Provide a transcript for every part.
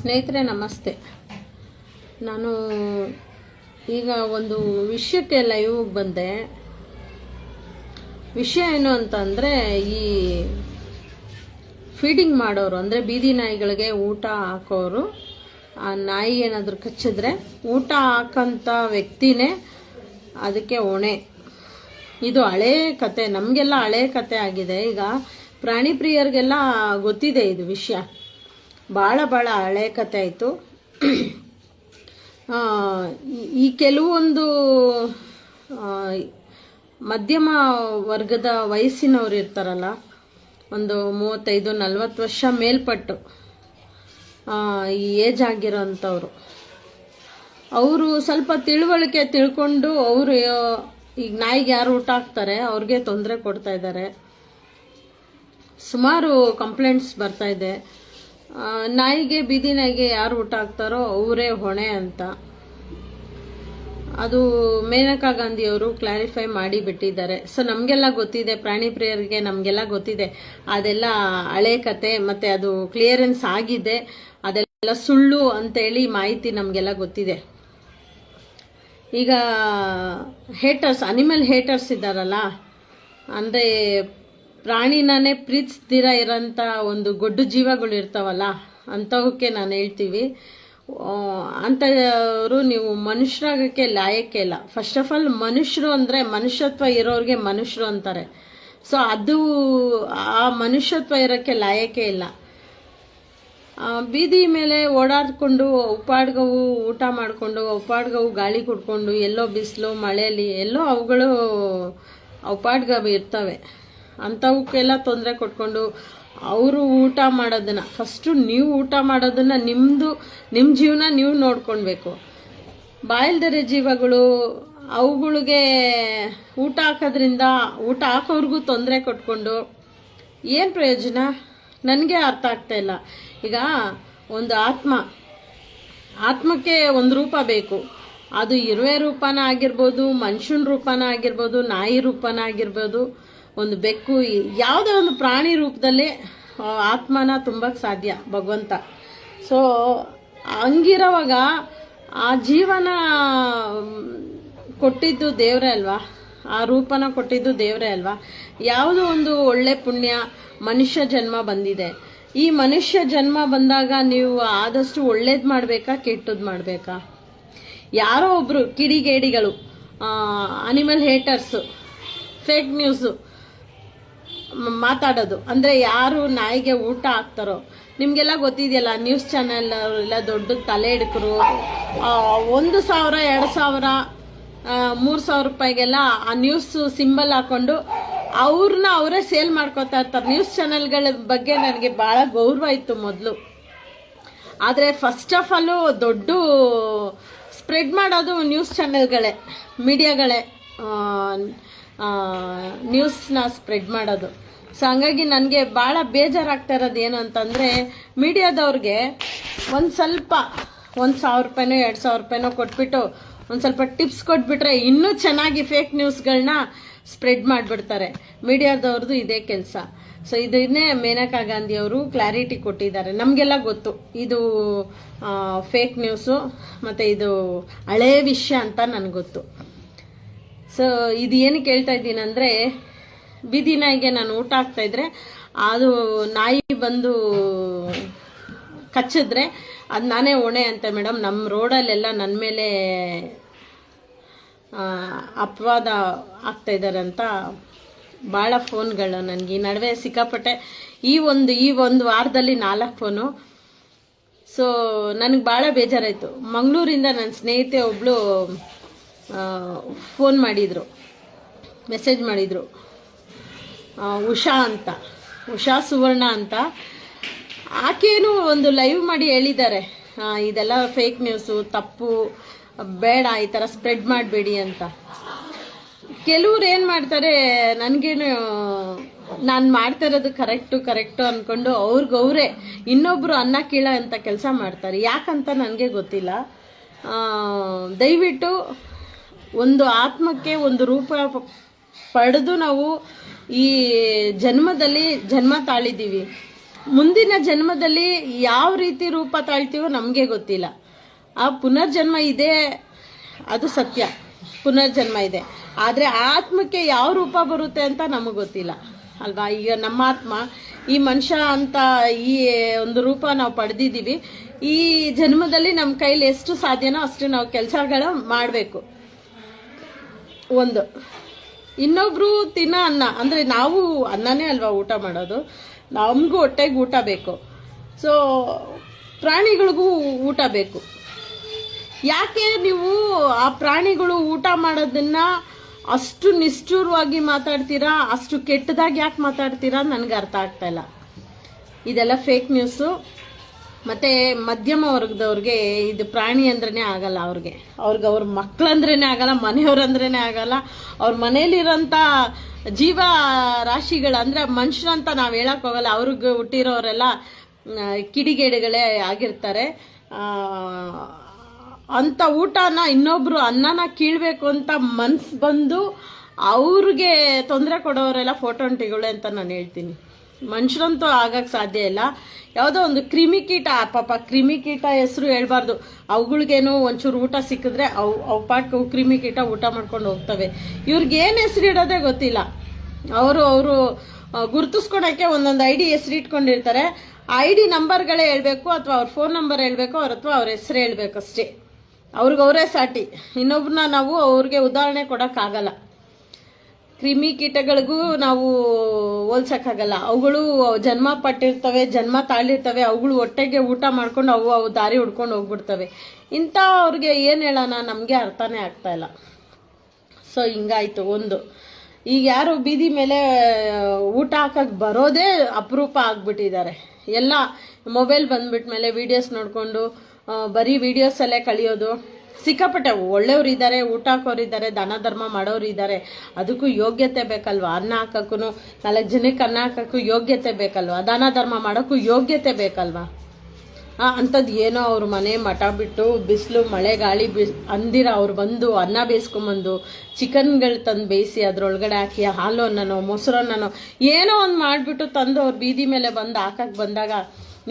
ಸ್ನೇಹಿತರೆ ನಮಸ್ತೆ. ನಾನು ಈಗ ಒಂದು ವಿಷಯಕ್ಕೆ ಲೈವ್ ಬಂದೆ. ವಿಷಯ ಏನು ಅಂತಂದರೆ, ಈ ಫೀಡಿಂಗ್ ಮಾಡೋರು ಅಂದರೆ ಬೀದಿ ನಾಯಿಗಳಿಗೆ ಊಟ ಹಾಕೋರು, ಆ ನಾಯಿ ಏನಾದರೂ ಕಚ್ಚಿದ್ರೆ ಊಟ ಹಾಕೋಂಥ ವ್ಯಕ್ತಿನೇ ಅದಕ್ಕೆ ಹೊಣೆ. ಇದು ಹಳೇ ಕತೆ, ನಮಗೆಲ್ಲ ಹಳೇ ಕತೆ ಆಗಿದೆ. ಈಗ ಪ್ರಾಣಿ ಪ್ರಿಯರಿಗೆಲ್ಲ ಗೊತ್ತಿದೆ ಇದು ವಿಷಯ, ಭಾಳ ಹಳೆ ಕತೆ ಆಯಿತು. ಈ ಕೆಲವೊಂದು ಮಧ್ಯಮ ವರ್ಗದ ವಯಸ್ಸಿನವ್ರು ಇರ್ತಾರಲ್ಲ, ಒಂದು 35-40 ವರ್ಷ ಮೇಲ್ಪಟ್ಟು ಈ ಏಜ್ ಆಗಿರೋಂಥವ್ರು, ಅವರು ಸ್ವಲ್ಪ ತಿಳುವಳಿಕೆ ತಿಳ್ಕೊಂಡು ಅವರು ಈಗ ನಾಯಿಗೆ ಯಾರು ಊಟ ಹಾಕ್ತಾರೆ ಅವ್ರಿಗೆ ತೊಂದರೆ ಕೊಡ್ತಾ ಇದ್ದಾರೆ. ಸುಮಾರು ಕಂಪ್ಲೇಂಟ್ಸ್ ಬರ್ತಾ ಇದೆ. ನಾಯಿಗೆ, ಬೀದಿ ನಾಯಿಗೆ ಯಾರು ಊಟ ಹಾಕ್ತಾರೋ ಅವರೇ ಹೊಣೆ ಅಂತ. ಅದು ಮೇನಕಾ ಗಾಂಧಿಯವರು ಕ್ಲಾರಿಫೈ ಮಾಡಿ ಬಿಟ್ಟಿದ್ದಾರೆ. ಸೊ ನಮಗೆಲ್ಲ ಗೊತ್ತಿದೆ, ಪ್ರಾಣಿ ಪ್ರಿಯರಿಗೆ ನಮಗೆಲ್ಲ ಗೊತ್ತಿದೆ ಅದೆಲ್ಲ ಹಳೆ ಕತೆ, ಮತ್ತು ಅದು ಕ್ಲಿಯರೆನ್ಸ್ ಆಗಿದೆ, ಅದೆಲ್ಲ ಸುಳ್ಳು ಅಂತೇಳಿ ಮಾಹಿತಿ ನಮಗೆಲ್ಲ ಗೊತ್ತಿದೆ. ಈಗ ಹೇಟರ್ಸ್, ಅನಿಮಲ್ ಹೇಟರ್ಸ್ ಇದ್ದಾರಲ್ಲ, ಅಂದರೆ ಪ್ರಾಣಿನೇ ಪ್ರೀತಿಸ್ದಿರ ಇರೋಂಥ ಒಂದು ಗೊಡ್ಡು ಜೀವಗಳು ಇರ್ತಾವಲ್ಲ, ಅಂಥವಕ್ಕೆ ನಾನು ಹೇಳ್ತೀವಿ, ಅಂಥವರು ನೀವು ಮನುಷ್ಯರಾಗಕ್ಕೆ ಲಾಯಕ್ಕೆ ಇಲ್ಲ. ಫಸ್ಟ್ ಆಫ್ ಆಲ್ ಮನುಷ್ಯರು ಅಂದರೆ ಮನುಷ್ಯತ್ವ ಇರೋರಿಗೆ ಮನುಷ್ಯರು ಅಂತಾರೆ. ಸೊ ಅದು ಆ ಮನುಷ್ಯತ್ವ ಇರೋಕ್ಕೆ ಲಾಯಕ್ಕೆ ಇಲ್ಲ. ಬೀದಿ ಮೇಲೆ ಓಡಾಡ್ಕೊಂಡು ಉಪ್ಪಾಡ್ಗವು ಊಟ ಮಾಡಿಕೊಂಡು, ಉಪ್ಪಾಡ್ಗವು ಗಾಳಿ ಕುಡ್ಕೊಂಡು, ಎಲ್ಲೋ ಬಿಸಿಲು ಮಳೆಯಲ್ಲಿ ಎಲ್ಲೋ ಅವುಗಳು ಉಪ್ಪಾಡ್ಗವು ಇರ್ತವೆ. ಅಂಥವಕ್ಕೆಲ್ಲ ತೊಂದರೆ ಕೊಟ್ಕೊಂಡು ಅವರು ಊಟ ಮಾಡೋದನ್ನ, ಫಸ್ಟು ನೀವು ಊಟ ಮಾಡೋದನ್ನ ನಿಮ್ಮ ಜೀವನ ನೀವು ನೋಡ್ಕೊಳ್ಬೇಕು. ಬಾಯಿಲ್ದರೆ ಜೀವಗಳು ಅವುಗಳಿಗೆ ಊಟ ಹಾಕೋದ್ರಿಂದ ಊಟ ಹಾಕೋರ್ಗೂ ತೊಂದರೆ ಕೊಟ್ಕೊಂಡು ಏನು ಪ್ರಯೋಜನ ನನಗೆ ಅರ್ಥ ಆಗ್ತಾ ಇಲ್ಲ. ಈಗ ಒಂದು ಆತ್ಮಕ್ಕೆ ಒಂದು ರೂಪ ಬೇಕು. ಅದು ಇರುವೆ ರೂಪನ ಆಗಿರ್ಬೋದು, ಮನುಷ್ಯನ ರೂಪನ ಆಗಿರ್ಬೋದು, ನಾಯಿ ರೂಪನ ಆಗಿರ್ಬೋದು, ಒಂದು ಬೆಕ್ಕು, ಯಾವುದೇ ಒಂದು ಪ್ರಾಣಿ ರೂಪದಲ್ಲಿ ಆತ್ಮನ ತುಂಬಕ್ಕೆ ಸಾಧ್ಯ ಭಗವಂತ. ಸೊ ಹಂಗಿರೋವಾಗ ಆ ಜೀವನ ಕೊಟ್ಟಿದ್ದು ದೇವರೇ ಅಲ್ವಾ, ಆ ರೂಪನ ಕೊಟ್ಟಿದ್ದು ದೇವರೇ ಅಲ್ವಾ. ಯಾವುದೋ ಒಂದು ಒಳ್ಳೆ ಪುಣ್ಯ ಮನುಷ್ಯ ಜನ್ಮ ಬಂದಿದೆ. ಈ ಮನುಷ್ಯ ಜನ್ಮ ಬಂದಾಗ ನೀವು ಆದಷ್ಟು ಒಳ್ಳೇದು ಮಾಡಬೇಕಾ ಕೆಟ್ಟದ್ದು ಮಾಡಬೇಕಾ? ಯಾರೋ ಒಬ್ರು ಕಿಡಿಗೇಡಿಗಳು, ಅನಿಮಲ್ ಹೇಟರ್ಸು, ಫೇಕ್ ನ್ಯೂಸು ಮಾತಾಡೋದು, ಅಂದರೆ ಯಾರು ನಾಯಿಗೆ ಊಟ ಹಾಕ್ತಾರೋ ನಿಮಗೆಲ್ಲ ಗೊತ್ತಿದೆಯಲ್ಲ. ನ್ಯೂಸ್ ಚಾನೆಲ್ ಅವರೆಲ್ಲ ದೊಡ್ಡ ತಲೆ ಹಿಡ್ಕರು, 1,000, 2,000, 3,000 ರೂಪಾಯಿಗೆಲ್ಲ ಆ ನ್ಯೂಸ್ ಸಿಂಬಲ್ ಹಾಕೊಂಡು ಅವ್ರನ್ನ ಅವರೇ ಸೇಲ್ ಮಾಡ್ಕೋತಾ ಇರ್ತಾರೆ. ನ್ಯೂಸ್ ಚಾನೆಲ್ಗಳ ಬಗ್ಗೆ ನನಗೆ ಭಾಳ ಗೌರವ ಇತ್ತು ಮೊದಲು, ಆದರೆ ಫಸ್ಟ್ ಆಫ್ ಆಲು ದೊಡ್ಡ ಸ್ಪ್ರೆಡ್ ಮಾಡೋದು ನ್ಯೂಸ್ ಚಾನೆಲ್ಗಳೇ, ಮೀಡಿಯಾಗಳೇ ನ್ಯೂಸ್ನ ಸ್ಪ್ರೆಡ್ ಮಾಡೋದು. ಸೊ ಹಂಗಾಗಿ ನನಗೆ ಭಾಳ ಬೇಜಾರಾಗ್ತಾ ಇರೋದು ಏನು ಅಂತಂದರೆ, ಮೀಡಿಯಾದವ್ರಿಗೆ ಒಂದು ಸ್ವಲ್ಪ 1,000 ರೂಪಾಯಿನೋ 2,000 ರೂಪಾಯಿನೋ ಕೊಟ್ಬಿಟ್ಟು ಒಂದು ಸ್ವಲ್ಪ ಟಿಪ್ಸ್ ಕೊಟ್ಬಿಟ್ರೆ ಇನ್ನೂ ಚೆನ್ನಾಗಿ ಫೇಕ್ ನ್ಯೂಸ್ಗಳನ್ನ ಸ್ಪ್ರೆಡ್ ಮಾಡಿಬಿಡ್ತಾರೆ. ಮೀಡಿಯಾದವ್ರದ್ದು ಇದೇ ಕೆಲಸ. ಸೊ ಇದನ್ನೇ ಮೇನಕಾ ಗಾಂಧಿಯವರು ಕ್ಲಾರಿಟಿ ಕೊಟ್ಟಿದ್ದಾರೆ. ನಮಗೆಲ್ಲ ಗೊತ್ತು ಇದು ಫೇಕ್ ನ್ಯೂಸು ಮತ್ತು ಇದು ಹಳೇ ವಿಷಯ ಅಂತ ನನಗೆ ಗೊತ್ತು. ಸೊ ಇದು ಏನಕ್ಕೆ ಹೇಳ್ತಾ ಇದ್ದೀನಿ ಅಂದರೆ, ಬೀದಿ ನಾಯಿಗೆ ನಾನು ಊಟ ಹಾಕ್ತಾಯಿದ್ರೆ ಅದು ನಾಯಿ ಬಂದು ಕಚ್ಚಿದ್ರೆ ಅದು ನಾನೇ ಹೊಣೆ ಅಂತ ಮೇಡಮ್. ನಮ್ಮ ರೋಡಲ್ಲೆಲ್ಲ ನನ್ನ ಮೇಲೆ ಅಪವಾದ ಆಗ್ತಾಯಿದ್ದಾರೆ ಅಂತ ಭಾಳ ಫೋನ್ಗಳು ನನಗೆ ಈ ನಡುವೆ ಸಿಕ್ಕಾಪಟ್ಟೆ. ಈ ಒಂದು ವಾರದಲ್ಲಿ 4 ಫೋನು. ಸೊ ನನಗೆ ಭಾಳ ಬೇಜಾರಾಯಿತು. ಮಂಗಳೂರಿಂದ ನನ್ನ ಸ್ನೇಹಿತೆ ಒಬ್ಬಳು ಫೋನ್ ಮಾಡಿದರು, ಮೆಸೇಜ್ ಮಾಡಿದರು, ಉಷಾ ಸುವರ್ಣ ಅಂತ. ಆಕೇನು ಒಂದು ಲೈವ್ ಮಾಡಿ ಹೇಳಿದ್ದಾರೆ, ಇದೆಲ್ಲ ಫೇಕ್ ನ್ಯೂಸು, ತಪ್ಪು, ಬೇಡ, ಈ ಥರ ಸ್ಪ್ರೆಡ್ ಮಾಡಬೇಡಿ ಅಂತ. ಕೆಲವ್ರು ಏನು ಮಾಡ್ತಾರೆ, ನನಗೇನು ನಾನು ಮಾಡ್ತಾ ಇರೋದು ಕರೆಕ್ಟು ಅಂದ್ಕೊಂಡು ಅವ್ರಿಗವ್ರೆ ಇನ್ನೊಬ್ಬರು ಅನ್ನ ಕೀಳ ಅಂತ ಕೆಲಸ ಮಾಡ್ತಾರೆ. ಯಾಕಂತ ನನಗೆ ಗೊತ್ತಿಲ್ಲ. ದಯವಿಟ್ಟು ಒಂದು ಆತ್ಮಕ್ಕೆ ಒಂದು ರೂಪ ಪಡೆದು ನಾವು ಈ ಜನ್ಮದಲ್ಲಿ ಜನ್ಮ ತಾಳಿದ್ದೀವಿ. ಮುಂದಿನ ಜನ್ಮದಲ್ಲಿ ಯಾವ ರೀತಿ ರೂಪ ತಾಳ್ತೀವೋ ನಮಗೆ ಗೊತ್ತಿಲ್ಲ. ಆ ಪುನರ್ಜನ್ಮ ಇದೆ, ಅದು ಸತ್ಯ, ಪುನರ್ಜನ್ಮ ಇದೆ. ಆದರೆ ಆತ್ಮಕ್ಕೆ ಯಾವ ರೂಪ ಬರುತ್ತೆ ಅಂತ ನಮಗೆ ಗೊತ್ತಿಲ್ಲ ಅಲ್ವಾ. ಈಗ ನಮ್ಮ ಆತ್ಮ ಈ ಮನುಷ್ಯ ಅಂತ ಈ ಒಂದು ರೂಪ ನಾವು ಪಡೆದಿದ್ದೀವಿ. ಈ ಜನ್ಮದಲ್ಲಿ ನಮ್ಮ ಕೈಲಿ ಎಷ್ಟು ಸಾಧ್ಯನೋ ಅಷ್ಟು ನಾವು ಕೆಲಸಗಳ ಮಾಡಬೇಕು. ಒಂದು, ಇನ್ನೊಬ್ರು ತಿನ್ನೋ ಅನ್ನ ಅಂದರೆ ನಾವು ಅನ್ನನೇ ಅಲ್ವಾ ಊಟ ಮಾಡೋದು, ನಮಗೂ ಹೊಟ್ಟೆಗೆ ಊಟ ಬೇಕು. ಸೊ ಪ್ರಾಣಿಗಳಿಗೂ ಊಟ ಬೇಕು. ಯಾಕೆ ನೀವು ಆ ಪ್ರಾಣಿಗಳು ಊಟ ಮಾಡೋದನ್ನ ಅಷ್ಟು ನಿಷ್ಠುರವಾಗಿ ಮಾತಾಡ್ತೀರಾ, ಅಷ್ಟು ಕೆಟ್ಟದಾಗಿ ಯಾಕೆ ಮಾತಾಡ್ತೀರಾ ನನಗೆ ಅರ್ಥ ಆಗ್ತಾ ಇಲ್ಲ. ಇದೆಲ್ಲ ಫೇಕ್ ನ್ಯೂಸು. ಮತ್ತು ಮಧ್ಯಮ ವರ್ಗದವ್ರಿಗೆ ಇದು ಪ್ರಾಣಿ ಅಂದ್ರೇ ಆಗಲ್ಲ. ಅವ್ರಿಗೆ ಅವ್ರ ಮಕ್ಕಳಂದ್ರೇ ಆಗಲ್ಲ, ಮನೆಯವ್ರಂದ್ರೇ ಆಗಲ್ಲ. ಅವ್ರ ಮನೇಲಿರೋಂಥ ಜೀವ ರಾಶಿಗಳು ಅಂದರೆ ಮನುಷ್ಯರಂತ ನಾವು ಹೇಳಕ್ ಹೋಗಲ್ಲ. ಅವ್ರಿಗೆ ಹುಟ್ಟಿರೋರೆಲ್ಲ ಕಿಡಿಗೇಡಿಗಳೇ ಆಗಿರ್ತಾರೆ. ಅಂಥ ಊಟನ ಇನ್ನೊಬ್ರು ಅನ್ನನ ಕೀಳ್ಬೇಕು ಅಂತ ಮನ್ಸು ಬಂದು ಅವ್ರಿಗೆ ತೊಂದರೆ ಕೊಡೋರೆಲ್ಲ ಫೋಟೋಂಟಿಗಳು ಅಂತ ನಾನು ಹೇಳ್ತೀನಿ. ಮನುಷ್ಯರಂತೂ ಆಗಕ್ಕೆ ಸಾಧ್ಯ ಇಲ್ಲ. ಯಾವುದೋ ಒಂದು ಕ್ರಿಮಿಕೀಟ, ಪಾಪ ಕ್ರಿಮಿಕೀಟ ಹೆಸರು ಹೇಳ್ಬಾರ್ದು. ಅವುಗಳಿಗೇನು ಒಂಚೂರು ಊಟ ಸಿಕ್ಕಿದ್ರೆ ಅವು ಪಾಟ್ಗೆ ಕ್ರಿಮಿಕೀಟ ಊಟ ಮಾಡ್ಕೊಂಡು ಹೋಗ್ತವೆ. ಇವ್ರಿಗೆ ಏನು ಹೆಸರು ಇಡೋದೇ ಗೊತ್ತಿಲ್ಲ. ಅವರು ಗುರ್ತಿಸ್ಕೊಳಕ್ಕೆ ಒಂದೊಂದು ID ಹೆಸರು ಇಟ್ಕೊಂಡಿರ್ತಾರೆ. ID ನಂಬರ್ಗಳೇ ಹೇಳ್ಬೇಕು, ಅಥವಾ ಅವ್ರ ಫೋನ್ ನಂಬರ್ ಹೇಳ್ಬೇಕು, ಅಥವಾ ಅವ್ರ ಹೆಸರು ಹೇಳ್ಬೇಕು ಅಷ್ಟೇ. ಅವ್ರಿಗವರೇ ಸಾಟಿ. ಇನ್ನೊಬ್ರನ್ನ ನಾವು ಅವ್ರಿಗೆ ಉದಾಹರಣೆ ಕೊಡೋಕ್ಕಾಗಲ್ಲ. ಕ್ರಿಮಿ ಕೀಟಗಳಿಗೂ ನಾವು ಹೋಲ್ಸೋಕ್ಕಾಗಲ್ಲ. ಅವುಗಳು ಜನ್ಮ ಪಟ್ಟಿರ್ತವೆ, ಜನ್ಮ ತಾಳಿರ್ತವೆ. ಅವುಗಳು ಹೊಟ್ಟೆಗೆ ಊಟ ಮಾಡ್ಕೊಂಡು ಅವು ದಾರಿ ಹುಡ್ಕೊಂಡು ಹೋಗ್ಬಿಡ್ತವೆ. ಇಂಥ ಅವ್ರಿಗೆ ಏನು ಹೇಳೋಣ, ನಮಗೆ ಅರ್ಥನೇ ಆಗ್ತಾ ಇಲ್ಲ. ಸೊ ಹಿಂಗಾಯ್ತು. ಒಂದು, ಈಗ ಯಾರು ಬೀದಿ ಮೇಲೆ ಊಟ ಹಾಕಕ್ಕೆ ಬರೋದೇ ಅಪರೂಪ ಆಗ್ಬಿಟ್ಟಿದ್ದಾರೆ. ಎಲ್ಲ ಮೊಬೈಲ್ ಬಂದ್ಬಿಟ್ಮೇಲೆ ವೀಡಿಯೋಸ್ ನೋಡಿಕೊಂಡು ಬರೀ ವೀಡಿಯೋಸಲ್ಲೇ ಕಳಿಯೋದು. ಸಿಕ್ಕಾಪಟ್ಟೆ ಒಳ್ಳೆಯವ್ರು ಇದ್ದಾರೆ, ಊಟ ಹಾಕೋರಿದ್ದಾರೆ, ದಾನ ಧರ್ಮ ಮಾಡೋರು ಇದ್ದಾರೆ. ಅದಕ್ಕೂ ಯೋಗ್ಯತೆ ಬೇಕಲ್ವಾ. ಅನ್ನ ಹಾಕಕ್ಕೂ 4 ಜನಕ್ಕೆ ಅನ್ನ ಹಾಕಕ್ಕೂ ಯೋಗ್ಯತೆ ಬೇಕಲ್ವಾ. ದಾನ ಧರ್ಮ ಮಾಡೋಕ್ಕೂ ಯೋಗ್ಯತೆ ಬೇಕಲ್ವಾ. ಅಂಥದ್ದು ಏನೋ ಅವ್ರ ಮನೆ ಮಠ ಬಿಟ್ಟು ಬಿಸಿಲು ಮಳೆ ಗಾಳಿ ಅಂದಿರ ಅವ್ರು ಬಂದು ಅನ್ನ ಬೇಯಿಸ್ಕೊಂಬಂದು ಚಿಕನ್ಗಳು ತಂದು ಬೇಯಿಸಿ ಅದ್ರೊಳಗಡೆ ಹಾಕಿ ಹಾಲು ಅನ್ನನೋ ಮೊಸರನ್ನನೋ ಏನೋ ಒಂದು ಮಾಡಿಬಿಟ್ಟು ತಂದು ಅವ್ರ ಬೀದಿ ಮೇಲೆ ಬಂದು ಹಾಕಕ್ಕೆ ಬಂದಾಗ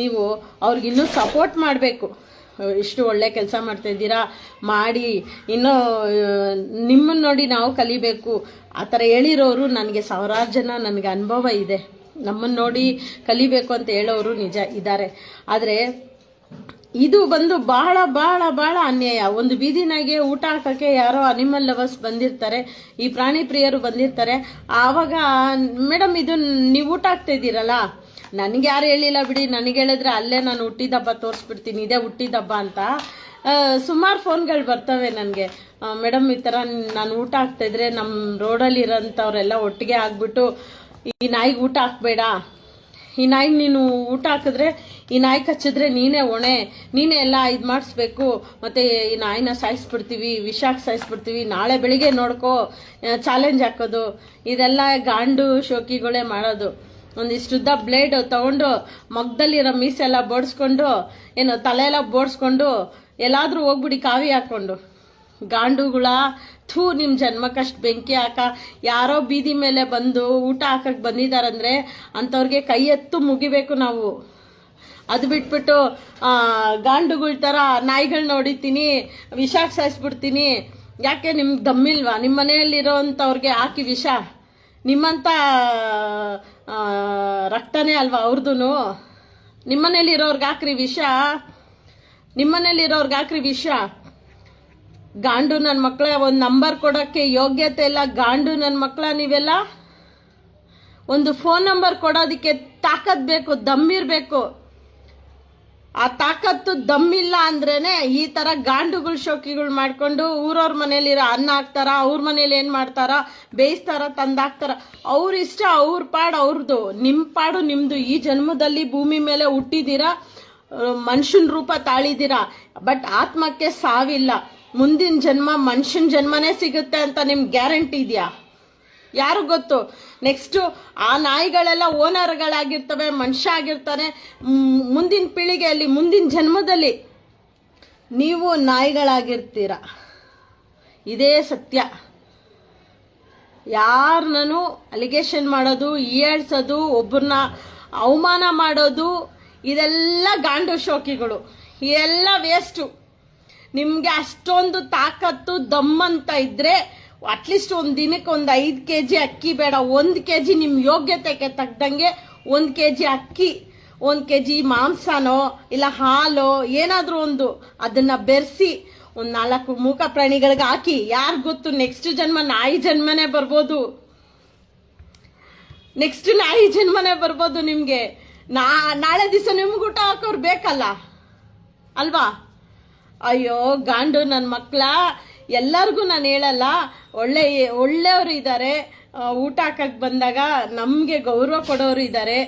ನೀವು ಅವ್ರಿಗಿನ್ನೂ ಸಪೋರ್ಟ್ ಮಾಡಬೇಕು. ಇಷ್ಟು ಒಳ್ಳೆ ಕೆಲಸ ಮಾಡ್ತಾಯಿದ್ದೀರಾ, ಮಾಡಿ ಇನ್ನೂ ನಿಮ್ಮನ್ನು ನೋಡಿ ನಾವು ಕಲಿಬೇಕು. ಆ ಥರ ಹೇಳಿರೋರು ನನಗೆ ಸಾವಿರಾರು ಜನ ನನಗೆ ಅನುಭವ ಇದೆ. ನಮ್ಮನ್ನು ನೋಡಿ ಕಲಿಬೇಕು ಅಂತ ಹೇಳೋರು ನಿಜ ಇದ್ದಾರೆ. ಆದರೆ ಇದು ಬಂದು ಬಹಳ ಬಹಳ ಬಹಳ ಅನ್ಯಾಯ. ಒಂದು ಬೀದಿನಾಗೆ ಊಟ ಹಾಕೋಕ್ಕೆ ಯಾರೋ ಅನಿಮಲ್ ಲವರ್ಸ್ ಬಂದಿರ್ತಾರೆ, ಈ ಪ್ರಾಣಿ ಪ್ರಿಯರು ಬಂದಿರ್ತಾರೆ. ಆವಾಗ ಮೇಡಮ್ ಇದು ನೀವು ಊಟ ಹಾಕ್ತಾ ಇದ್ದೀರಲ್ಲ, ನನಗೆ ಯಾರು ಹೇಳಿಲ್ಲ ಬಿಡಿ, ನನಗೆ ಹೇಳಿದ್ರೆ ಅಲ್ಲೇ ನಾನು ಹುಟ್ಟಿದಬ್ಬ ತೋರಿಸ್ಬಿಡ್ತೀನಿ, ಇದೇ ಹುಟ್ಟಿದಬ್ಬ ಅಂತ. ಸುಮಾರು ಫೋನ್ಗಳು ಬರ್ತವೆ ನನಗೆ. ಮೇಡಮ್ ಈ ಥರ ನಾನು ಊಟ ಹಾಕ್ತಾಯಿದ್ರೆ ನಮ್ಮ ರೋಡಲ್ಲಿ ಇರೋಂಥವ್ರೆಲ್ಲ ಒಟ್ಟಿಗೆ ಆಗ್ಬಿಟ್ಟು ಈ ನಾಯಿಗೆ ಊಟ ಹಾಕ್ಬೇಡ, ಈ ನಾಯಿಗೆ ನೀನು ಊಟ ಹಾಕಿದ್ರೆ ಈ ನಾಯಿ ಕಚ್ಚಿದ್ರೆ ನೀನೇ ಹೊಣೆ, ನೀನೇ ಎಲ್ಲ ಇದು ಮಾಡಿಸ್ಬೇಕು, ಮತ್ತು ಈ ನಾಯಿನ ಸಾಯಿಸ್ಬಿಡ್ತೀವಿ, ವಿಷಾಕ್ ಸಾಯಿಸ್ಬಿಡ್ತೀವಿ, ನಾಳೆ ಬೆಳಿಗ್ಗೆ ನೋಡ್ಕೋ, ಚಾಲೆಂಜ್ ಹಾಕೋದು. ಇದೆಲ್ಲ ಗಾಂಡು ಶೋಕಿಗಳೇ ಮಾಡೋದು. ಒಂದಿಷ್ಟುದ್ದ ಬ್ಲೇಡ್ ತಗೊಂಡು ಮಗ್ದಲ್ಲಿರೋ ಮೀಸೆಲ್ಲ ಬೋಡ್ಸ್ಕೊಂಡು ಏನು ತಲೆ ಎಲ್ಲ ಬೋಡ್ಸ್ಕೊಂಡು ಎಲ್ಲಾದರೂ ಹೋಗ್ಬಿಡಿ ಕಾವಿ ಹಾಕ್ಕೊಂಡು. ಗಾಂಡುಗಳ ನಿಮ್ಮ ಜನ್ಮಕ್ಕಷ್ಟು ಬೆಂಕಿ ಹಾಕ. ಯಾರೋ ಬೀದಿ ಮೇಲೆ ಬಂದು ಊಟ ಹಾಕಕ್ಕೆ ಬಂದಿದ್ದಾರಂದ್ರೆ ಅಂಥವ್ರಿಗೆ ಕೈ ಎತ್ತು ಮುಗಿಬೇಕು ನಾವು. ಅದು ಬಿಟ್ಬಿಟ್ಟು ಗಾಂಡುಗಳ ಥರ ನಾಯಿಗಳನ್ನ ಹೊಡಿತೀನಿ, ವಿಷಾಕ್ ಸಾಯಿಸ್ಬಿಡ್ತೀನಿ. ಯಾಕೆ ನಿಮ್ಗೆ ದಮ್ಮಿಲ್ವಾ? ನಿಮ್ಮ ಮನೆಯಲ್ಲಿರೋ ಅಂಥವ್ರಿಗೆ ಹಾಕಿ ವಿಷ. ನಿಮ್ಮಂಥ ರಕ್ತನೇ ಅಲ್ವಾ ಅವ್ರದ್ದು. ನಿಮ್ಮನೇಲಿರೋರ್ಗೆ ಹಾಕ್ರಿ ವಿಷ, ನಿಮ್ಮನೇಲಿರೋರ್ಗೆ ಹಾಕ್ರಿ ವಿಷ. ಗಾಂಡು ನನ್ನ ಮಕ್ಕಳ ಒಂದು ನಂಬರ್ ಕೊಡೋಕ್ಕೆ ಯೋಗ್ಯತೆ ಇಲ್ಲ. ಗಾಂಡು ನನ್ನ ಮಕ್ಕಳ ನೀವೆಲ್ಲ ಒಂದು ಫೋನ್ ನಂಬರ್ ಕೊಡೋದಕ್ಕೆ ತಾಕತ್ ಬೇಕು, ದಮ್ಮಿರಬೇಕು. ಆ ತಾಕತ್ತು ದಮ್ಮಿಲ್ಲ ಅಂದ್ರೇನೆ ಈ ಥರ ಗಾಂಡುಗಳು ಶೋಕಿಗಳು ಮಾಡ್ಕೊಂಡು ಊರವ್ರ ಮನೇಲಿರೋ ಅನ್ನ ಹಾಕ್ತಾರ, ಅವ್ರ ಮನೇಲಿ ಏನು ಮಾಡ್ತಾರ, ಬೇಯಿಸ್ತಾರ, ತಂದಾಕ್ತಾರ. ಅವ್ರ ಇಷ್ಟ, ಅವ್ರ ಪಾಡು ಅವ್ರದ್ದು, ನಿಮ್ಮ ಪಾಡು ನಿಮ್ಮದು. ಈ ಜನ್ಮದಲ್ಲಿ ಭೂಮಿ ಮೇಲೆ ಹುಟ್ಟಿದ್ದೀರಾ, ಮನುಷ್ಯನ ರೂಪ ತಾಳಿದ್ದೀರಾ. ಬಟ್ ಆತ್ಮಕ್ಕೆ ಸಾವಿಲ್ಲ. ಮುಂದಿನ ಜನ್ಮ ಮನುಷ್ಯನ ಜನ್ಮನೇ ಸಿಗುತ್ತೆ ಅಂತ ನಿಮ್ಗೆ ಗ್ಯಾರಂಟಿ ಇದೆಯಾ? ಯಾರು ಗೊತ್ತು? ನೆಕ್ಸ್ಟು ಆ ನಾಯಿಗಳೆಲ್ಲ ಓನರ್ಗಳಾಗಿರ್ತವೆ, ಮನುಷ್ಯ ಆಗಿರ್ತಾನೆ. ಮುಂದಿನ ಪೀಳಿಗೆಯಲ್ಲಿ, ಮುಂದಿನ ಜನ್ಮದಲ್ಲಿ ನೀವು ನಾಯಿಗಳಾಗಿರ್ತೀರ. ಇದೇ ಸತ್ಯ. ಯಾರನ್ನೂ ಅಲಿಗೇಷನ್ ಮಾಡೋದು, ಹೀಯಾಳ್ಸೋದು, ಒಬ್ಬರನ್ನ ಅವಮಾನ ಮಾಡೋದು ಇದೆಲ್ಲ ಗಾಂಡು ಶೋಕಿಗಳು, ಎಲ್ಲ ವೇಸ್ಟು. ನಿಮಗೆ ಅಷ್ಟೊಂದು ತಾಕತ್ತು ದಮ್ಮಂತ ಇದ್ರೆ ಅಟ್ಲೀಸ್ಟ್ ಒಂದು ದಿನಕ್ಕೆ ಒಂದು 5 kg ಅಕ್ಕಿ ಬೇಡ, 1 kg ನಿಮ್ಮ ಯೋಗ್ಯತೆಗೆ ತಕ್ಕಂಗೆ 1 kg ಅಕ್ಕಿ, 1 kg ಮಾಂಸನೋ ಇಲ್ಲ ಹಾಲೋ ಏನಾದ್ರೂ ಒಂದು ಅದನ್ನ ಬೆರೆಸಿ ಒಂದು 4 ಮೂಕ ಪ್ರಾಣಿಗಳಿಗೆ ಹಾಕಿ. ಯಾರು ಗೊತ್ತು, ನೆಕ್ಸ್ಟ್ ಜನ್ಮ ನಾಯಿ ಜನ್ಮನೇ ಬರ್ಬೋದು, ನೆಕ್ಸ್ಟ್ ನಾಯಿ ಜನ್ಮನೇ ಬರ್ಬೋದು ನಿಮ್ಗೆ. ನಾಳೆ ದಿವಸ ನಿಮ್ಗೆ ಊಟ ಹಾಕೋರು ಬೇಕಲ್ಲ ಅಲ್ವಾ? ಅಯ್ಯೋ ಗಾಂಡು ನನ್ನ ಮಕ್ಕಳ, ಎಲ್ಲರಿಗೂ ನಾನು ಹೇಳಲ್ಲ, ಒಳ್ಳೆಯವರು ಇದ್ದಾರೆ. ಊಟ ಹಾಕಕ್ಕೆ ಬಂದಾಗ ನಮಗೆ ಗೌರವ ಕೊಡೋರು ಇದ್ದಾರೆ.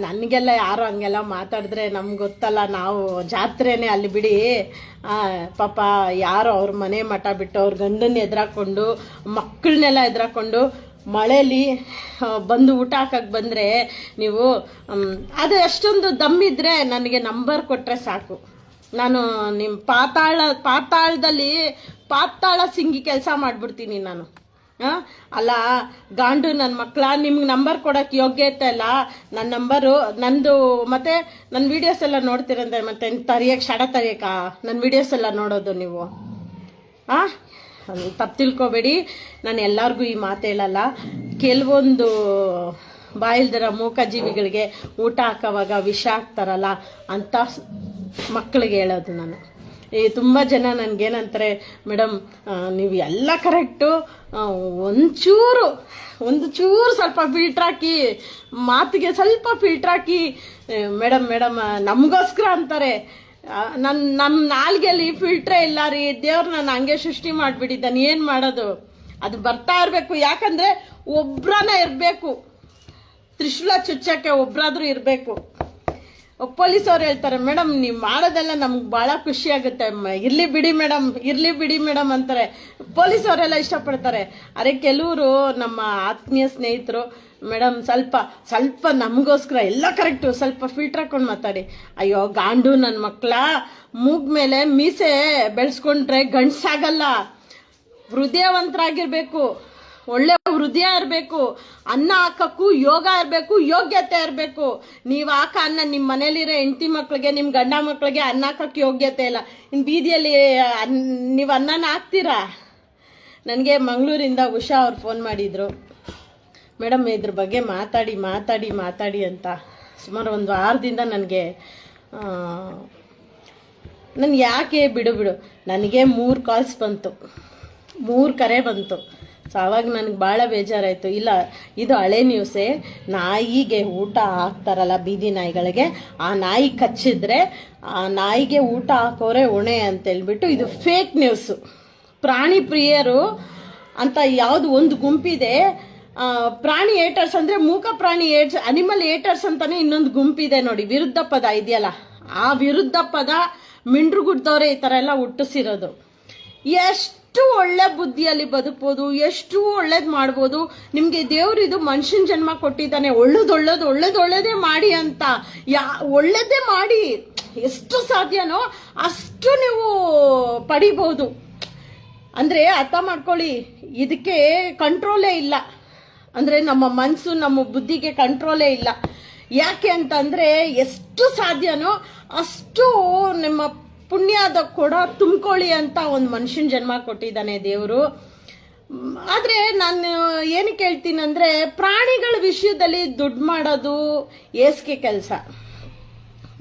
ನನಗೆಲ್ಲ ಯಾರು ಹಂಗೆಲ್ಲ ಮಾತಾಡಿದ್ರೆ ನಮ್ಗೆ ಗೊತ್ತಲ್ಲ, ನಾವು ಜಾತ್ರೆನೇ ಅಲ್ಲಿ ಬಿಡಿ. ಪಾಪ ಯಾರು ಅವ್ರ ಮನೆ ಮಠ ಬಿಟ್ಟು ಅವ್ರ ಗಂಡನ್ನ ಎದುರಾಕೊಂಡು ಮಕ್ಕಳನ್ನೆಲ್ಲ ಎದುರಾಕೊಂಡು ಮಳೆಯಲ್ಲಿ ಬಂದು ಊಟ ಹಾಕಕ್ಕೆ ಬಂದರೆ ನೀವು ಅದು ಎಷ್ಟೊಂದು ದಮ್ಮಿದ್ರೆ ನನಗೆ ನಂಬರ್ ಕೊಟ್ಟರೆ ಸಾಕು. ನಾನು ನಿಮ್ಮ ಪಾತಾಳದಲ್ಲಿ ಪಾತಾಳ ಸಿಂಗಿ ಕೆಲಸ ಮಾಡಿಬಿಡ್ತೀನಿ ನಾನು. ಅಲ್ಲ ಗಾಂಡು ನನ್ನ ಮಕ್ಕಳ, ನಿಮ್ಗೆ ನಂಬರ್ ಕೊಡೋಕ್ಕೆ ಯೋಗ್ಯತೆ ಇಲ್ಲ. ನನ್ನ ನಂಬರು ನಂದು, ಮತ್ತೆ ನನ್ನ ವೀಡಿಯೋಸ್ ಎಲ್ಲ ನೋಡ್ತೀರಂತೆ, ಮತ್ತೆ ಶಡ ತರಿಯಕ್ಕ ನನ್ನ ವೀಡಿಯೋಸ್ ಎಲ್ಲ ನೋಡೋದು ನೀವು. ತಪ್ಪು ತಿಳ್ಕೊಬೇಡಿ, ನಾನು ಎಲ್ಲರಿಗೂ ಈ ಮಾತು ಹೇಳಲ್ಲ. ಕೆಲವೊಂದು ಬಾಯಿಲ್ದಿರೋ ಮೂಕಜೀವಿಗಳಿಗೆ ಊಟ ಹಾಕೋವಾಗ ವಿಷ ಹಾಕ್ತಾರಲ್ಲ ಅಂತ ಮಕ್ಕಳಿಗೆ ಹೇಳೋದು ನಾನು. ತುಂಬ ಜನ ನನಗೇನಂತಾರೆ, ಮೇಡಮ್ ನೀವು ಎಲ್ಲ ಕರೆಕ್ಟು, ಒಂದು ಚೂರು ಸ್ವಲ್ಪ ಫಿಲ್ಟ್ರ್ ಹಾಕಿ, ಮಾತಿಗೆ ಸ್ವಲ್ಪ ಫಿಲ್ಟ್ರ್ ಹಾಕಿ ಮೇಡಮ್ ನಮಗೋಸ್ಕರ ಅಂತಾರೆ. ನಮ್ಮ ನಾಲ್ಗೆಯಲ್ಲಿ ಫಿಲ್ಟ್ರೇ ಇಲ್ಲ ರೀ, ದೇವ್ರು ನಾನು ಹಂಗೆ ಸೃಷ್ಟಿ ಮಾಡಿಬಿಟ್ಟಿದ್ದಾನೆ, ಏನು ಮಾಡೋದು? ಅದು ಬರ್ತಾ ಇರಬೇಕು. ಯಾಕಂದರೆ ಒಬ್ರನೇ ಇರಬೇಕು, ತ್ರಿಶೂಲ ಚುಚ್ಚಕ್ಕೆ ಒಬ್ರಾದ್ರೂ ಇರಬೇಕು. ಪೊಲೀಸ್ ಅವ್ರು ಹೇಳ್ತಾರೆ, ಮೇಡಮ್ ನೀವು ಮಾಡೋದೆಲ್ಲ ನಮ್ಗೆ ಭಾಳ ಖುಷಿ ಆಗುತ್ತೆ, ಇರ್ಲಿ ಬಿಡಿ ಮೇಡಮ್ ಅಂತಾರೆ. ಪೊಲೀಸ್ ಅವರೆಲ್ಲ ಇಷ್ಟಪಡ್ತಾರೆ. ಅರೆ ಕೆಲವರು ನಮ್ಮ ಆತ್ಮೀಯ ಸ್ನೇಹಿತರು, ಮೇಡಮ್ ಸ್ವಲ್ಪ ನಮಗೋಸ್ಕರ ಎಲ್ಲ ಕರೆಕ್ಟು, ಸ್ವಲ್ಪ ಫಿಲ್ಟರ್ ಹಾಕೊಂಡು ಮಾತಾಡಿ. ಅಯ್ಯೋ ಗಾಂಡು ನನ್ನ ಮಕ್ಕಳ, ಮೂಗ್ ಮೇಲೆ ಮೀಸೆ ಬೆಳೆಸ್ಕೊಂಡ್ರೆ ಗಂಡ್ಸಾಗಲ್ಲ. ಹೃದಯವಂತರಾಗಿರ್ಬೇಕು, ಒಳ್ಳೆ ಹೃದಯ ಇರಬೇಕು, ಅನ್ನ ಹಾಕಕ್ಕೂ ಯೋಗ ಇರಬೇಕು, ಯೋಗ್ಯತೆ ಇರಬೇಕು. ನೀವು ಹಾಕ ಅನ್ನ ನಿಮ್ಮ ಮನೇಲಿರೋ ಹೆಂಡತಿ ಮಕ್ಳಿಗೆ, ನಿಮ್ಮ ಗಂಡ ಮಕ್ಳಿಗೆ ಅನ್ನ ಹಾಕಕ್ಕೆ ಯೋಗ್ಯತೆ ಇಲ್ಲ. ಇನ್ನು ಬೀದಿಯಲ್ಲಿ ನೀವು ಅನ್ನನ ಹಾಕ್ತೀರಾ? ನನಗೆ ಮಂಗಳೂರಿಂದ ಉಷಾ ಅವ್ರು ಫೋನ್ ಮಾಡಿದ್ರು, ಮೇಡಮ್ ಇದ್ರ ಬಗ್ಗೆ ಮಾತಾಡಿ ಅಂತ. ಸುಮಾರು ಒಂದು ವಾರದಿಂದ ನನಗೆ ಯಾಕೆ ಬಿಡು ನನಗೆ 3 ಕಾಲ್ಸ್ ಬಂತು, 3 ಕರೆ ಬಂತು. ಸೊ ಆವಾಗ ನನಗೆ ಭಾಳ ಬೇಜಾರಾಯಿತು. ಇಲ್ಲ, ಇದು ಹಳೆ ನ್ಯೂಸೇ. ನಾಯಿಗೆ ಊಟ ಹಾಕ್ತಾರಲ್ಲ ಬೀದಿ ನಾಯಿಗಳಿಗೆ, ಆ ನಾಯಿ ಕಚ್ಚಿದ್ರೆ ಆ ನಾಯಿಗೆ ಊಟ ಹಾಕೋರೆ ಹೊಣೆ ಅಂತೇಳ್ಬಿಟ್ಟು ಇದು ಫೇಕ್ ನ್ಯೂಸು. ಪ್ರಾಣಿ ಪ್ರಿಯರು ಅಂತ ಯಾವುದು ಒಂದು ಗುಂಪಿದೆ, ಪ್ರಾಣಿ ಏಟರ್ಸ್ ಅಂದರೆ ಮೂಕ ಪ್ರಾಣಿ ಅನಿಮಲ್ ಏಟರ್ಸ್ ಅಂತಾನೆ ಇನ್ನೊಂದು ಗುಂಪಿದೆ ನೋಡಿ. ವಿರುದ್ಧ ಪದ ಇದೆಯಲ್ಲ, ಆ ವಿರುದ್ಧ ಪದ ಮಿಂಡ್ರುಗುಡ್ದವ್ರೆ ಈ ಥರ ಎಲ್ಲ ಹುಟ್ಟಿಸಿರೋದು. ಎಷ್ಟು ಒಳ್ಳೆ ಬುದ್ಧಿಯಲ್ಲಿ ಬದುಕ್ಬೋದು, ಎಷ್ಟು ಒಳ್ಳೇದು ಮಾಡ್ಬೋದು. ನಿಮಗೆ ದೇವ್ರು ಇದು ಮನುಷ್ಯನ ಜನ್ಮ ಕೊಟ್ಟಿದ್ದಾನೆ, ಒಳ್ಳೇದೇ ಮಾಡಿ ಅಂತ. ಒಳ್ಳೇದೇ ಮಾಡಿ ಎಷ್ಟು ಸಾಧ್ಯನೋ ಅಷ್ಟು ನೀವು ಪಡಿಬಹುದು. ಅಂದರೆ ಅರ್ಥ ಮಾಡ್ಕೊಳ್ಳಿ, ಇದಕ್ಕೆ ಕಂಟ್ರೋಲೇ ಇಲ್ಲ. ಅಂದರೆ ನಮ್ಮ ಮನಸ್ಸು, ನಮ್ಮ ಬುದ್ಧಿಗೆ ಕಂಟ್ರೋಲೇ ಇಲ್ಲ. ಯಾಕೆ ಅಂತಂದರೆ ಎಷ್ಟು ಸಾಧ್ಯನೋ ಅಷ್ಟು ನಿಮ್ಮ ಪುಣ್ಯದ ಕೂಡ ತುಂಬಿಕೊಳ್ಳಿ ಅಂತ ಒಂದು ಮನುಷ್ಯನ ಜನ್ಮ ಕೊಟ್ಟಿದ್ದಾನೆ ದೇವರು. ಆದರೆ ನಾನು ಏನಕ್ಕೆ ಹೇಳ್ತೀನಿ ಅಂದರೆ, ಪ್ರಾಣಿಗಳ ವಿಷಯದಲ್ಲಿ ದುಡ್ಡು ಮಾಡೋದು ಏಸ್ಕೆ ಕೆಲಸ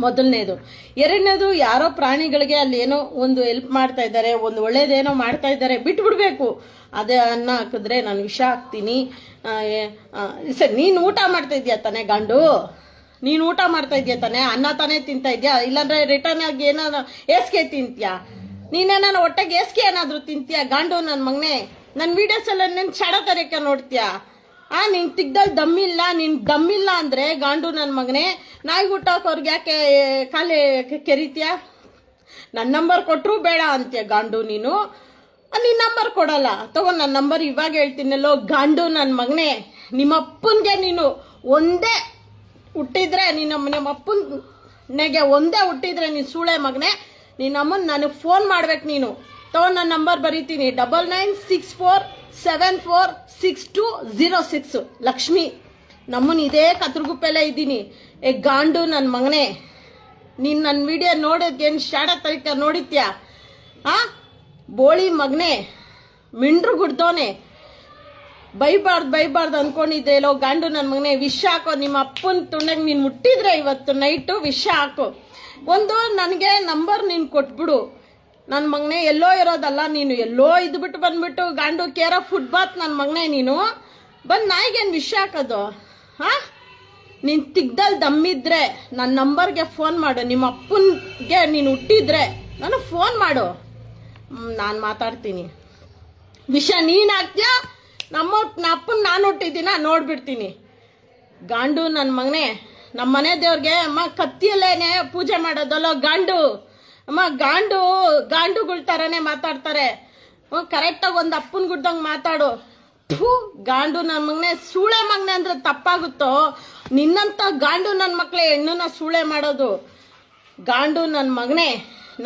ಮೊದಲನೇದು. ಎರಡನೇದು, ಯಾರೋ ಪ್ರಾಣಿಗಳಿಗೆ ಅಲ್ಲಿ ಏನೋ ಒಂದು ಹೆಲ್ಪ್ ಮಾಡ್ತಾ ಇದ್ದಾರೆ, ಒಂದು ಒಳ್ಳೇದೇನೋ ಮಾಡ್ತಾ ಇದ್ದಾರೆ, ಬಿಟ್ಬಿಡ್ಬೇಕು. ಅದೇ ಅನ್ನ ಹಾಕಿದ್ರೆ ನಾನು ವಿಷ ಹಾಕ್ತೀನಿ. ಸರಿ, ನೀನು ಊಟ ಮಾಡ್ತಾ ಇದೆಯಾ ತಾನೇ ಗಂಡು? ನೀನು ಊಟ ಮಾಡ್ತಾ ಇದೆಯಾ ತಾನೇ? ಅನ್ನ ತಾನೇ ತಿಂತಾ ಇದೆಯಾ? ಇಲ್ಲಾಂದ್ರೆ ರಿಟರ್ನ್ ಆಗಿ ಏನಾದ್ರು ಏಸ್ಕೆ ತಿಂತೀಯಾ? ನೀನೇನಾದ್ರು ಹೊಟ್ಟೆಗೆ ಏಸ್ಕೆ ಏನಾದರೂ ತಿಂತೀಯಾ? ಗಾಂಡು ನನ್ನ ಮಗನೇ, ನನ್ನ ವೀಡಿಯೋಸ್ ಎಲ್ಲ ನೀನು ಛಡ ತರಕ್ಕೆ ನೋಡ್ತೀಯಾ? ನಿನ್ ತಿಗ್ದಲ್ಲಿ ದಮ್ಮಿಲ್ಲ ಅಂದ್ರೆ ಗಾಂಡು ನನ್ನ ಮಗನೇ, ನಾಯಿ ಊಟ ಹಾಕೋರ್ಗೆ ಯಾಕೆ ಕಾಲೇ ಕೆರಿತೀಯ? ನನ್ನ ನಂಬರ್ ಕೊಟ್ಟರು ಬೇಡ ಅಂತೀಯ ಗಾಂಡು ನೀನು. ನೀನು ನಂಬರ್ ಕೊಡಲ್ಲ, ತಗೋ ನನ್ನ ನಂಬರ್ ಇವಾಗ ಹೇಳ್ತೀನಲ್ಲೋ ಗಾಂಡು ನನ್ನ ಮಗನೇ. ನಿಮ್ಮಪ್ಪನಿಗೆ ನೀನು ಒಂದೇ ಹುಟ್ಟಿದ್ರೆ, ನಿಮ್ಮ ಅಪ್ಪನಿಗೆ ಒಂದೇ ಹುಟ್ಟಿದ್ರೆ ನೀನು ಸೂಳೆ ಮಗನೇ, ನಿನ್ನಮ್ಮನ ನನಗೆ ಫೋನ್ ಮಾಡ್ಬೇಕು ನೀನು. ತಗೋ ನನ್ನ ನಂಬರ್ ಬರೀತೀನಿ, 9964746206 ಲಕ್ಷ್ಮಿ. ನಮ್ಮನ್ ಇದೇ ಕತ್ರಗುಪ್ಪೆಲ್ಲ ಇದ್ದೀನಿ. ಗಾಂಡು ನನ್ನ ಮಗನೇ, ನೀನ್ ನನ್ನ ವಿಡಿಯೋ ನೋಡೋದೇನು ಶಾಡ ತರಿಕ ನೋಡಿತ್ಯಾ? ಬೋಳಿ ಮಗನೇ, ಮಿಂಡ್ರು ಗುಡ್ದೋನೆ, ಬೈಬಾರ್ದು ಅನ್ಕೊಂಡಿದ್ದೆ ಎಲ್ಲೋ ಗಾಂಡು ನನ್ನ ಮಗನೇ. ವಿಷ ಹಾಕೋ, ನಿಮ್ಮ ಅಪ್ಪನ ತುಂಡಂಗೆ ನೀನು ಮುಟ್ಟಿದ್ರೆ ಇವತ್ತು ನೈಟು ವಿಷ ಹಾಕು. ಒಂದು ನನಗೆ ನಂಬರ್ ನೀನು ಕೊಟ್ಬಿಡು ನನ್ನ ಮಗನೇ. ಎಲ್ಲೋ ಇರೋದಲ್ಲ ನೀನು, ಎಲ್ಲೋ ಇದ್ಬಿಟ್ಟು ಬಂದ್ಬಿಟ್ಟು ಗಾಂಡು ಕೇರ್ ಆಫ್ ಫುಟ್ಬಾತ್ ನನ್ನ ಮಗನೇ. ನೀನು ಬಂದು ನಾಯಿಗೇನು ವಿಷ ಹಾಕೋದು? ನೀನು ತಿಗ್ದಲ್ಲಿ ದಮ್ಮಿದ್ರೆ ನನ್ನ ನಂಬರ್ಗೆ ಫೋನ್ ಮಾಡು. ನಿಮ್ಮ ಅಪ್ಪನಿಗೆ ನೀನು ಹುಟ್ಟಿದ್ರೆ ನನಗೆ ಫೋನ್ ಮಾಡು, ನಾನು ಮಾತಾಡ್ತೀನಿ. ವಿಷ ನೀನು ಹಾಕ್ತೀಯಾ? ನಮ್ಮ ಅಪ್ಪನ ನಾನು ಹುಟ್ಟಿದ್ದೀನ ನೋಡ್ಬಿಡ್ತೀನಿ. ಗಾಂಡು ನನ್ನ ಮಗನೇ, ನಮ್ಮ ಮನೆ ದೇವ್ರಿಗೆ ಅಮ್ಮ ಕತ್ತಿಯಲ್ಲೇನೆ ಪೂಜೆ ಮಾಡೋದಲ್ಲ ಗಾಂಡು. ಅಮ್ಮ ಗಾಂಡುಗಳ ಥರನೇ ಮಾತಾಡ್ತಾರೆ. ಕರೆಕ್ಟಾಗಿ ಒಂದು ಅಪ್ಪನ ಗುಡ್ದಂಗೆ ಮಾತಾಡು. ಗಾಂಡು ನನ್ನ ಮಗನೇ, ಸೂಳೆ ಮಗನೆ ಅಂದ್ರೆ ತಪ್ಪಾಗುತ್ತೋ? ನಿನ್ನಂತ ಗಾಂಡು ನನ್ನ ಮಕ್ಕಳೇ ಹೆಣ್ಣನ್ನ ಸೂಳೆ ಮಾಡೋದು. ಗಾಂಡು ನನ್ನ ಮಗನೇ,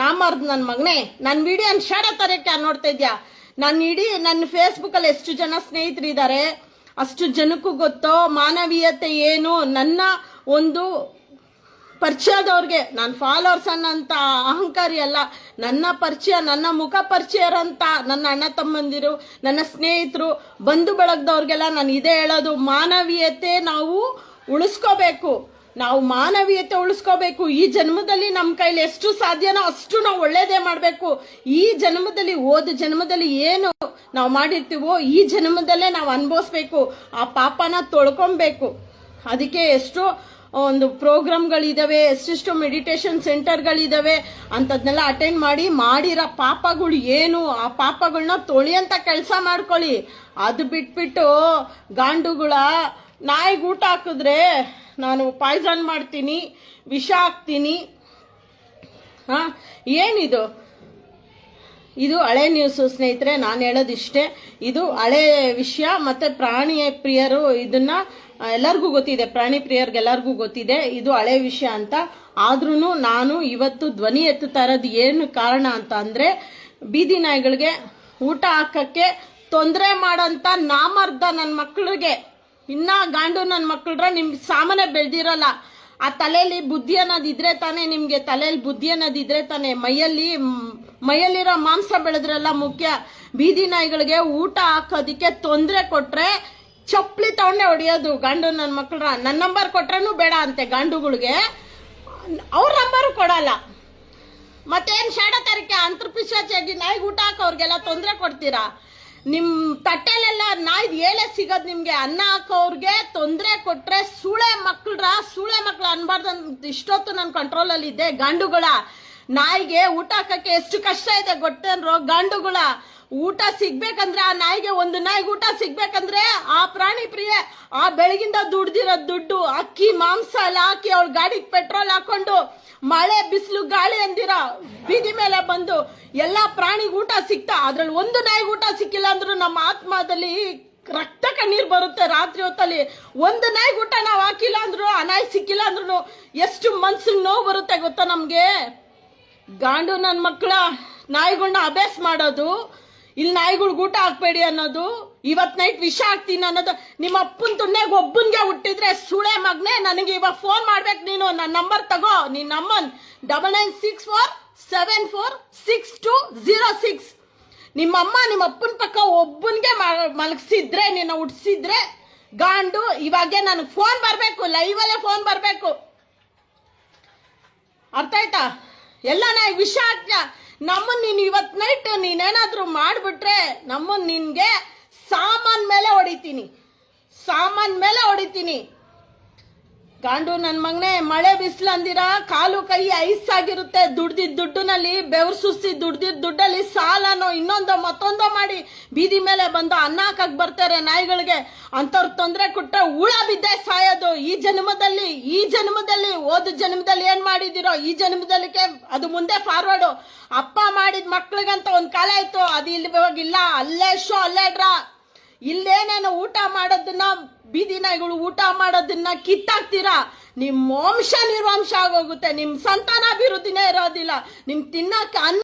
ನಾಮರ್ದು ನನ್ನ ಮಗನೇ, ನನ್ನ ವಿಡಿಯೋನ ಶಾಡ ತರಕ್ಕೆ ನೋಡ್ತಾ ಇದ್ಯಾ? ನನ್ನ ಫೇಸ್ಬುಕ್ಕಲ್ಲಿ ಎಷ್ಟು ಜನ ಸ್ನೇಹಿತರಿದ್ದಾರೆ, ಅಷ್ಟು ಜನಕ್ಕೂ ಗೊತ್ತೋ ಮಾನವೀಯತೆ ಏನು. ನನ್ನ ಒಂದು ಪರಿಚಯದವ್ರಿಗೆ, ನಾನು ಫಾಲೋವರ್ಸ್ ಅನ್ನೋಂಥ ಅಹಂಕಾರಿ ಅಲ್ಲ. ನನ್ನ ಪರಿಚಯ, ನನ್ನ ಮುಖ ಪರಿಚಯ ಇರೋಂಥ ನನ್ನ ಅಣ್ಣ ತಮ್ಮಂದಿರು, ನನ್ನ ಸ್ನೇಹಿತರು, ಬಂಧು ಬಳಗದವ್ರಿಗೆಲ್ಲ ನಾನು ಇದೇ ಹೇಳೋದು, ಮಾನವೀಯತೆ ನಾವು ಉಳಿಸ್ಕೋಬೇಕು. ನಾವು ಮಾನವೀಯತೆ ಉಳಿಸ್ಕೋಬೇಕು. ಈ ಜನ್ಮದಲ್ಲಿ ನಮ್ಮ ಕೈಲಿ ಎಷ್ಟು ಸಾಧ್ಯನೋ ಅಷ್ಟು ನಾವು ಒಳ್ಳೇದೇ ಮಾಡಬೇಕು. ಈ ಜನ್ಮದಲ್ಲಿ, ಹೋದ ಜನ್ಮದಲ್ಲಿ ಏನು ನಾವು ಮಾಡಿರ್ತೀವೋ ಈ ಜನ್ಮದಲ್ಲೇ ನಾವು ಅನುಭವಿಸ್ಬೇಕು. ಆ ಪಾಪನ ತೊಳ್ಕೊಬೇಕು. ಅದಕ್ಕೆ ಎಷ್ಟೋ ಒಂದು ಪ್ರೋಗ್ರಾಮ್ಗಳಿದಾವೆ, ಎಷ್ಟೆಷ್ಟು ಮೆಡಿಟೇಷನ್ ಸೆಂಟರ್ಗಳಿದಾವೆ, ಅಂಥದ್ನೆಲ್ಲ ಅಟೆಂಡ್ ಮಾಡಿರೋ ಪಾಪಗಳು ಏನು, ಆ ಪಾಪಗಳನ್ನ ತೊಳಿಯಂತ ಕೆಲಸ ಮಾಡ್ಕೊಳ್ಳಿ. ಅದು ಬಿಟ್ಬಿಟ್ಟು ಗಾಂಡುಗಳ ನಾಯಿಗೆ ಊಟ ಹಾಕಿದ್ರೆ ನಾನು ಪಾಯ್ಸನ್ ಮಾಡ್ತೀನಿ, ವಿಷ ಹಾಕ್ತೀನಿ. ಏನಿದು? ಇದು ಹಳೆ ನ್ಯೂಸು ಸ್ನೇಹಿತರೆ. ನಾನು ಹೇಳೋದಿಷ್ಟೇ, ಇದು ಹಳೆ ವಿಷಯ. ಮತ್ತು ಪ್ರಾಣಿ ಪ್ರಿಯರು ಇದನ್ನ ಎಲ್ಲರಿಗೂ ಗೊತ್ತಿದೆ, ಪ್ರಾಣಿ ಪ್ರಿಯರಿಗೆಲ್ಲರಿಗೂ ಗೊತ್ತಿದೆ ಇದು ಹಳೆ ವಿಷಯ ಅಂತ. ಆದ್ರೂ ನಾನು ಇವತ್ತು ಧ್ವನಿ ಎತ್ತುತ್ತಾ ಇರೋದು ಏನು ಕಾರಣ ಅಂತ ಅಂದರೆ, ಬೀದಿ ನಾಯಿಗಳಿಗೆ ಊಟ ಹಾಕಕ್ಕೆ ತೊಂದರೆ ಮಾಡೋಂಥ ನಾಮರ್ದ ನನ್ನ ಮಕ್ಕಳಿಗೆ, ಇನ್ನ ಗಾಂಡು ನನ್ನ ಮಕ್ಕಳ್ರ ನಿಮ್ಗೆ ಸಾಮಾನ್ಯ ಬೆಳೆದಿರಲ್ಲ. ಆ ತಲೆಯಲ್ಲಿ ಬುದ್ಧಿ ಅನ್ನೋದಿದ್ರೆ ತಾನೇ ನಿಮ್ಗೆ, ತಲೆಯಲ್ಲಿ ಬುದ್ಧಿ ಅನ್ನೋದಿದ್ರೆ ತಾನೇ. ಮೈಯಲ್ಲಿರೋ ಮಾಂಸ ಬೆಳೆದ್ರೆಲ್ಲ ಮುಖ್ಯ. ಬೀದಿ ನಾಯಿಗಳಿಗೆ ಊಟ ಹಾಕೋದಿಕ್ಕೆ ತೊಂದರೆ ಕೊಟ್ರೆ ಚಪ್ಪಲಿ ತಗೊಂಡೆ ಹೊಡಿಯೋದು ಗಾಂಡು ನನ್ನ ಮಕ್ಕಳ್ರ. ನನ್ನ ನಂಬರ್ ಕೊಟ್ರೇನು ಬೇಡ ಅಂತೆ ಗಾಂಡುಗಳಿಗೆ, ಅವ್ರ ನಂಬರು ಕೊಡಲ್ಲ. ಮತ್ತೇನು ಶಾಡ ತರಕೆ ಅಂತರ್ಪಿಶಾಚಿಯಾಗಿ ನಾಯಿಗೆ ಊಟ ಹಾಕೋರ್ಗೆಲ್ಲ ತೊಂದರೆ ಕೊಡ್ತೀರಾ? ನಿಮ್ ತಟ್ಟೆಲೆಲ್ಲ ನಾಯ್ದು ಏಳೆ ಸಿಗೋದು ನಿಮ್ಗೆ. ಅನ್ನ ಹಾಕೋರ್ಗೆ ತೊಂದರೆ ಕೊಟ್ರೆ ಸೂಳೆ ಮಕ್ಳು ಅನ್ಬಾರ್ದು. ಇಷ್ಟೊತ್ತು ನನ್ನ ಕಂಟ್ರೋಲಲ್ಲಿ ಇದ್ದೆ. ಗಾಂಡುಗಳ ನಾಯಿಗೆ ಊಟ ಹಾಕಕ್ಕೆ ಎಷ್ಟು ಕಷ್ಟ ಇದೆ ಗೊತ್ತೇನ್ರೋ? ಗಾಂಡುಗಳ ಊಟ ಸಿಗ್ಬೇಕಂದ್ರೆ, ಆ ನಾಯಿಗೆ ಒಂದು ನಾಯಿಗೆ ಊಟ ಸಿಗ್ಬೇಕಂದ್ರೆ ಆ ಪ್ರಾಣಿ ಪ್ರಿಯ ಆ ಬೆಳಗಿಂದ ದುಡ್ದಿರೋ ದುಡ್ಡು, ಅಕ್ಕಿ ಮಾಂಸ ಎಲ್ಲ ಹಾಕಿ ಅವಳ ಗಾಡಿಗೆ ಪೆಟ್ರೋಲ್ ಹಾಕೊಂಡು ಮಳೆ ಬಿಸಿಲು ಗಾಳಿ ಅಂದಿರ ಬೀದಿ ಮೇಲೆ ಬಂದು ಎಲ್ಲಾ ಪ್ರಾಣಿಗೆ ಊಟ ಸಿಕ್ತಾ, ಅದ್ರಲ್ಲಿ ಒಂದು ನಾಯಿಗೆ ಊಟ ಸಿಕ್ಕಿಲ್ಲ ಅಂದ್ರೂ ನಮ್ಮ ಆತ್ಮದಲ್ಲಿ ರಕ್ತ ಕಣ್ಣೀರ್ ಬರುತ್ತೆ. ರಾತ್ರಿ ಹೊತ್ತಲ್ಲಿ ಒಂದು ನಾಯಿಗೆ ಊಟ ನಾವು ಹಾಕಿಲ್ಲ ಅಂದ್ರು, ಆ ನಾಯಿ ಸಿಕ್ಕಿಲ್ಲ ಅಂದ್ರು ಎಷ್ಟು ಮನ್ಸಿಗೆ ನೋವು ಬರುತ್ತೆ ಗೊತ್ತಾ ನಮ್ಗೆ? ಗಾಂಡು ನನ್ನ ಮಕ್ಕಳ ನಾಯಿಗಳನ್ನ ಅಭ್ಯಾಸ ಮಾಡೋದು, ಇಲ್ಲಿ ನಾಯಿಗಳ್ಗೆ ಊಟ ಹಾಕ್ಬೇಡಿ ಅನ್ನೋದು, ಇವತ್ ನೈಟ್ ವಿಷ ಹಾಕ್ತೀನಿ ಅನ್ನೋದು. ನಿಮ್ಮ ಅಪ್ಪನ ತುಣ್ಯಾಗ ಒಬ್ಬನ್ಗೆ ಹುಟ್ಟಿದ್ರೆ ಸುಳೆ ಮಗ್ನೆ, ನನಗೆ ಇವಾಗ ಫೋನ್ ಮಾಡ್ಬೇಕು ನೀನು. ನನ್ನ ನಂಬರ್ ತಗೋ, ನೀನ್ ನಮ್ಮನ್ 9964746206. ನಿಮ್ಮಮ್ಮ ನಿಮ್ಮ ಅಪ್ಪನ ಪಕ್ಕ ಒಬ್ಬನ್ಗೆ ಮಲಗಿಸಿದ್ರೆ, ನಿನ್ನ ಹುಟ್ಟಿಸಿದ್ರೆ ಗಾಂಡು ಇವಾಗೆ ನನಗೆ ಫೋನ್ ಬರ್ಬೇಕು, ಲೈವಲ್ಲೇ ಫೋನ್ ಬರ್ಬೇಕು. ಅರ್ಥ ಆಯ್ತಾ? ಎಲ್ಲ ನಾಯಿ ವಿಷ ಹಾಕ್ಯ ನಮ್ಮನ್ ನೀನು ಇವತ್ ನೈಟ್ ನೀನೇನಾದ್ರೂ ಮಾಡ್ಬಿಟ್ರೆ ನಿನ್ಗೆ ಸಾಮಾನ್ ಮೇಲೆ ಹೊಡಿತೀನಿ. ಗಾಂಡು ನನ್ ಮಗನೇ, ಮಳೆ ಬಿಸಿಲು ಅಂದಿರ ಕಾಲು ಕೈ ಐಸ್ ಆಗಿರುತ್ತೆ. ದುಡ್ದಿದ್ ದುಡ್ಡಿನಲ್ಲಿ ಬೆವರು ಸುಸ್ತಿ ದುಡ್ದಿದ್ ದುಡ್ಡಲ್ಲಿ ಸಾಲನೋ ಇನ್ನೊಂದೋ ಮತ್ತೊಂದೋ ಮಾಡಿ ಬೀದಿ ಮೇಲೆ ಬಂದು ಅನ್ನ ಹಾಕಕ್ ಬರ್ತಾರೆ ನಾಯಿಗಳಿಗೆ. ಅಂತವ್ರ ತೊಂದರೆ ಕೊಟ್ರೆ ಹುಳ ಬಿದ್ದೆ ಸಾಯೋದು. ಈ ಜನ್ಮದಲ್ಲಿ ಹೋದ ಜನ್ಮದಲ್ಲಿ ಏನ್ ಮಾಡಿದಿರೋ ಈ ಜನ್ಮದಲ್ಲಿಗೆ ಅದು ಮುಂದೆ ಫಾರ್ವರ್ಡು. ಅಪ್ಪ ಮಾಡಿದ ಮಕ್ಳಿಗಂತ ಒಂದ್ ಕಾಲ ಇತ್ತು, ಅದು ಇಲ್ಲಿ ಇವಾಗಿಲ್ಲ. ಅಲ್ಲೇ ಶೋ ಅಲ್ಲೇ ಡ್ರಾ. ಇಲ್ಲೇನೇನು ಊಟ ಮಾಡೋದನ್ನ, ಬೀದಿ ನಾಯಿಗಳು ಊಟ ಮಾಡೋದನ್ನ ಕಿತ್ತಾಕ್ತೀರಾ, ನಿಮ್ ವಂಶ ನಿರ್ವಂಶ ಆಗೋಗುತ್ತೆ. ನಿಮ್ ಸಂತಾನಾಭಿವೃದ್ಧಿನೇ ಇರೋದಿಲ್ಲ. ನಿಮ್ ತಿನ್ನಕ್ಕೆ